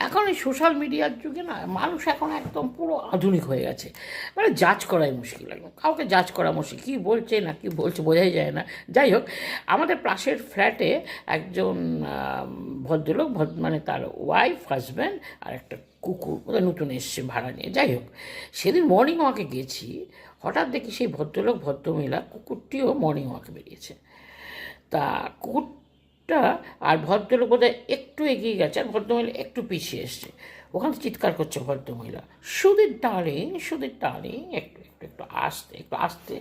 এখন এই সোশ্যাল মিডিয়ার যুগে না মানুষ এখন একদম পুরো আধুনিক হয়ে গেছে, মানে জাজ করাই মুশকিল, একদম কাউকে জাজ করা মুশকিল, কী বলছে না কী বলছে বোঝাই যায় না। যাই হোক, আমাদের পাশের ফ্ল্যাটে একজন ভদ্রলোক, মানে তার ওয়াইফ, হাজব্যান্ড আর একটা কুকুর ওদের নতুন এসছে ভাড়া নিয়ে। যাই হোক, সেদিন মর্নিং ওয়াকে গেছি, হঠাৎ দেখি সেই ভদ্রলোক ভদ্রমহিলা কুকুরটিও মর্নিং ওয়াকে বেরিয়েছে। তা কুকুরটা আর ভদ্রলোক বোধহয় একটু এগিয়ে গেছে আর ভদ্রমহিলা একটু পিছিয়ে এসছে। ওখানে চিৎকার করছে ভদ্রমহিলা, সুধীর ডার্লিং, সুধীর ডার্লিং, একটু একটু একটু আস্তে, একটু আস্তে।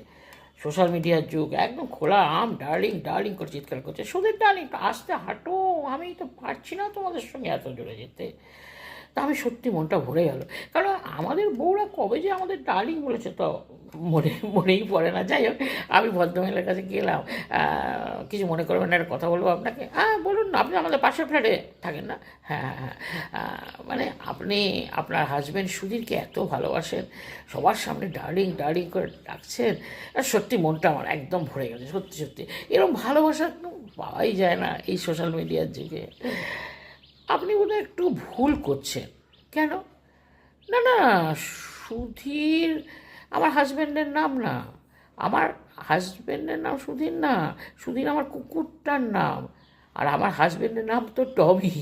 সোশ্যাল মিডিয়ার যুগ, একদম খোলা আম ডার্লিং ডার্লিং করে চিৎকার করছে, সুধীর ডার্লিং একটু আস্তে হাঁটো, আমি তো পারছি না তোমাদের সঙ্গে এত জোরে যেতে। তা আমি সত্যি মনটা ভরে গেল, কারণ আমাদের বউরা কবে যে আমাদের ডার্লিং বলেছে তো মনেই পড়ে না। যাই হোক, আমি ভদ্রমহিলার কাছে গেলাম, কিছু মনে করবেন না, একটা কথা বলবো আপনাকে। হ্যাঁ বলুন না, আপনি আমাদের পাশের ফ্ল্যাটে থাকেন না? হ্যাঁ হ্যাঁ হ্যাঁ, মানে আপনি আপনার হাজব্যান্ড সুধীরকে এত ভালোবাসেন, সবার সামনে ডার্লিং ডার্লিং করে ডাকছেন, আর সত্যি মনটা আমার একদম ভরে গেছে। সত্যি সত্যি এরকম ভালোবাসা পাওয়াই যায় না এই সোশ্যাল মিডিয়ার যুগে। আপনি বোধহয় একটু ভুল করছেন। কেন? না না, সুধীর আমার হাজব্যান্ডের নাম না, আমার হাজব্যান্ডের নাম সুধীর না, সুধীর আমার কুকুরটার নাম, আর আমার হাজব্যান্ডের নাম তো টমি।